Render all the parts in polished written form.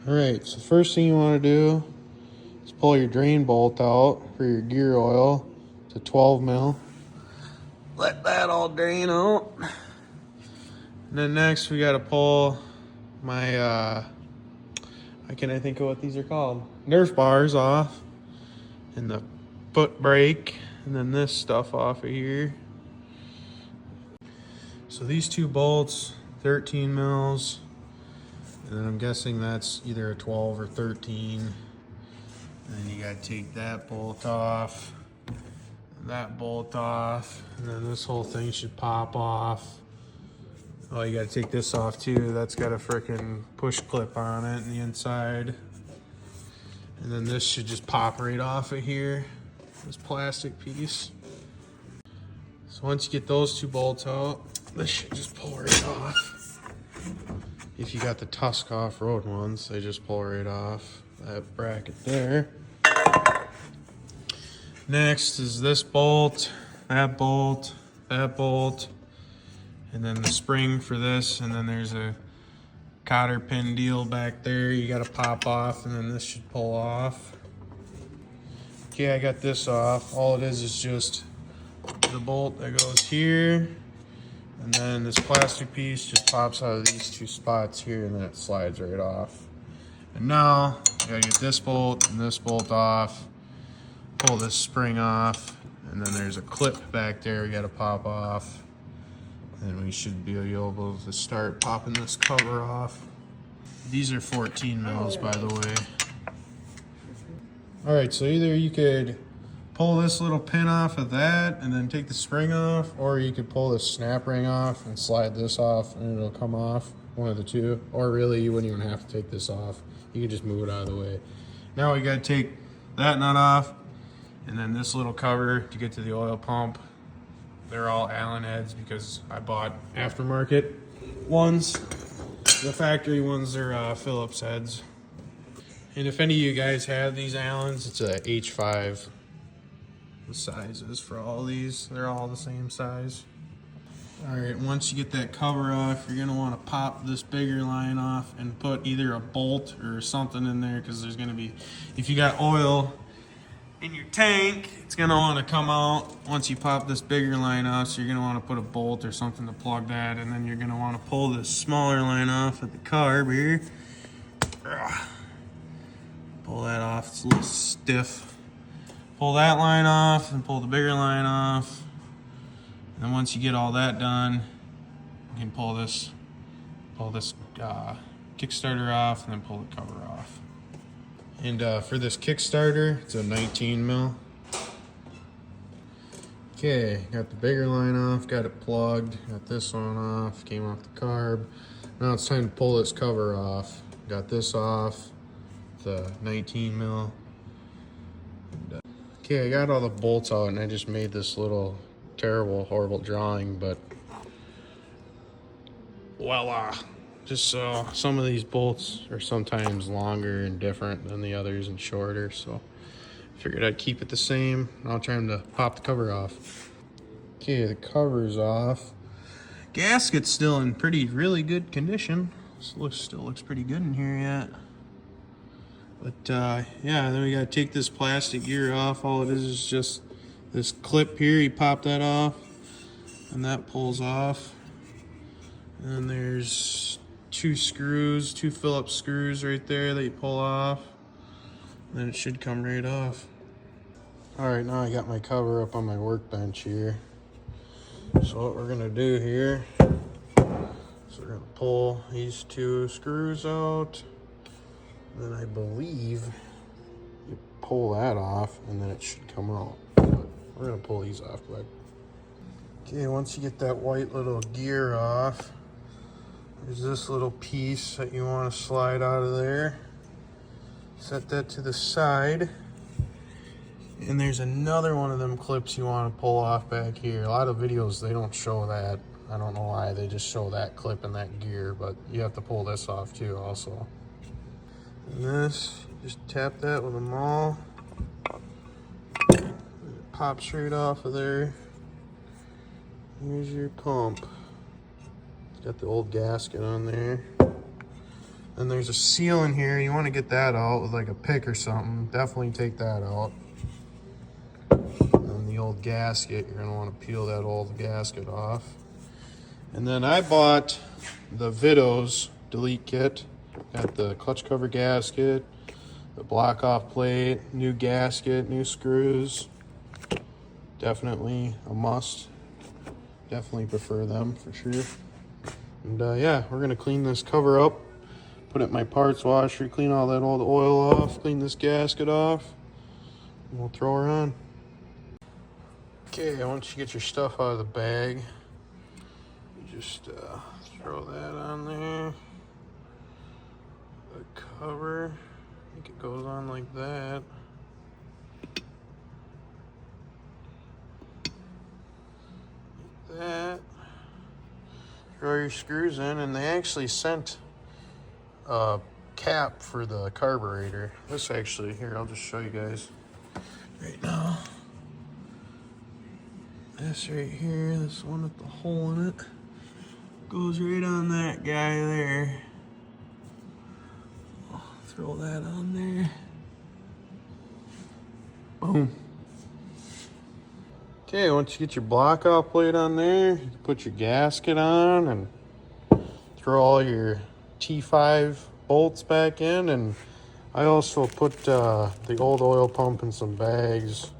Alright, so the first thing you want to do is pull your drain bolt out for your gear oil to 12 mil. Let that all drain out. And then next we got to pull my, why can't I think of what these are called? Nerf bars off. And the foot brake. And then this stuff off of here. So these two bolts, 13 mils. And then I'm guessing that's either a 12 or 13. And then you gotta take that bolt off, that bolt off, and then this whole thing should pop off. Oh, you gotta take this off too. That's got a frickin' push clip on it on the inside. And then this should just pop right off of here, this plastic piece. So once you get those two bolts out, this should just pull right off. If you got the Tusk off-road ones, they just pull right off that bracket there. Next is this bolt, that bolt, that bolt, and then the spring for this, and then there's a cotter pin deal back there you gotta pop off, and then this should pull off. Okay, I got this off. All it is just the bolt that goes here, and then this plastic piece just pops out of these two spots here, and then it slides right off. And now, I gotta get this bolt and this bolt off, pull this spring off, and then there's a clip back there we gotta pop off. And we should be able to start popping this cover off. These are 14 mils, by the way. All right, so either you could pull this little pin off of that and then take the spring off, or you could pull this snap ring off and slide this off and it'll come off, one of the two. Or really, you wouldn't even have to take this off. You could just move it out of the way. Now we gotta take that nut off, and then this little cover to get to the oil pump. They're all Allen heads because I bought aftermarket ones. The factory ones are Phillips heads. And if any of you guys have these Allens, it's a H5. The sizes for all these, they're all the same size. All right, once you get that cover off, you're gonna wanna pop this bigger line off and put either a bolt or something in there, because there's gonna be, if you got oil in your tank, it's gonna wanna come out once you pop this bigger line off, so you're gonna wanna put a bolt or something to plug that, and then you're gonna wanna pull this smaller line off at the carb here. Pull that off, it's a little stiff. Pull that line off and pull the bigger line off. And then once you get all that done, you can pull this Kickstarter off and then pull the cover off. And for this Kickstarter, it's a 19 mil. Okay, got the bigger line off, got it plugged, got this one off, came off the carb. Now it's time to pull this cover off. Got this off, the 19 mil. Okay, I got all the bolts out and I just made this little terrible, horrible drawing, but voila. Just so some of these bolts are sometimes longer and different than the others and shorter, so I figured I'd keep it the same. Now it's time to pop the cover off. Okay, the cover's off. Gasket's still in really good condition. Still looks pretty good in here yet. But yeah, then we gotta take this plastic gear off. All it is just this clip here. You pop that off and that pulls off. And then there's two Phillips screws right there that you pull off. And then it should come right off. All right, now I got my cover up on my workbench here. So what we're gonna do here is we're gonna pull these two screws out. Then I believe you pull that off and then it should come out. But we're gonna pull these off quick. Okay, once you get that white little gear off, there's this little piece that you want to slide out of there. Set that to the side. And there's another one of them clips you want to pull off back here. A lot of videos, they don't show that. I don't know why, they just show that clip and that gear, but you have to pull this off too also. And this, just tap that with a maul. It pops right off of there. Here's your pump. It's got the old gasket on there. And there's a seal in here. You want to get that out with like a pick or something. Definitely take that out. And the old gasket, you're going to want to peel that old gasket off. And then I bought the Vito's delete kit. Got the clutch cover gasket, the block off plate, new gasket, new screws. Definitely a must. Definitely prefer them for sure. And yeah, we're gonna clean this cover up, put it in my parts washer, clean all that old oil off, clean this gasket off, and we'll throw her on. Okay, once you get your stuff out of the bag, you just throw that on there. The cover, I think it goes on like that. Like that. Throw your screws in, and they actually sent a cap for the carburetor. This actually, here, I'll just show you guys right now. This right here, this one with the hole in it, goes right on that guy there. I'll throw that on there. Boom. Okay, once you get your block off plate on there, you put your gasket on and throw all your T5 bolts back in. And I also put the old oil pump in some bags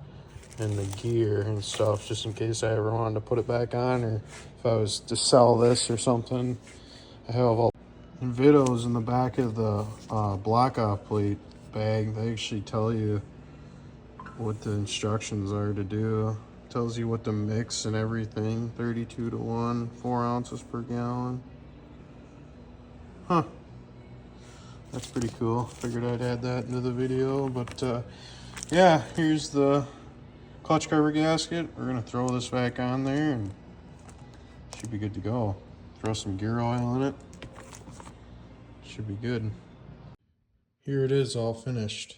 and the gear and stuff, just in case I ever wanted to put it back on, or if I was to sell this or something. I have all Vito's in the back of the block off plate bag. They actually tell you what the instructions are to do. Tells you what to mix and everything. 32 to 1, 4 ounces per gallon. Huh. That's pretty cool. Figured I'd add that into the video. But yeah, here's the clutch cover gasket. We're gonna throw this back on there and should be good to go. Throw some gear oil in it. Should be good. Here it is, all finished.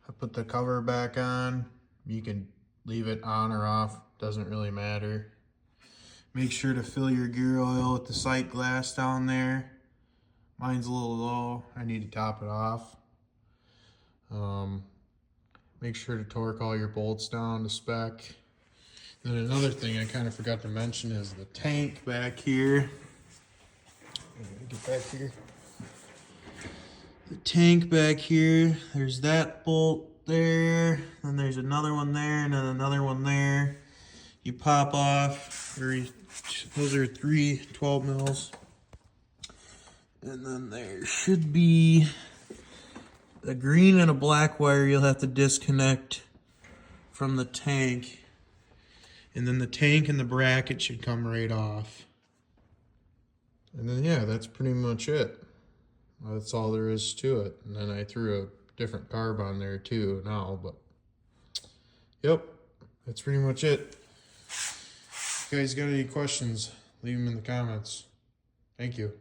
I put the cover back on. You can leave it on or off, doesn't really matter. Make sure to fill your gear oil with the sight glass down there. Mine's a little low, I need to top it off. Make sure to torque all your bolts down to spec. Then another thing I kind of forgot to mention is the tank back here. Get back here. The tank back here, there's that bolt there, then there's another one there, and then another one there. You pop off, those are 3 12 mils. And then there should be a green and a black wire you'll have to disconnect from the tank. And then the tank and the bracket should come right off. And then yeah, that's pretty much it. That's all there is to it. And then I threw a different carb on there too now, but yep, that's pretty much it. If you guys got any questions, leave them in the comments. Thank you.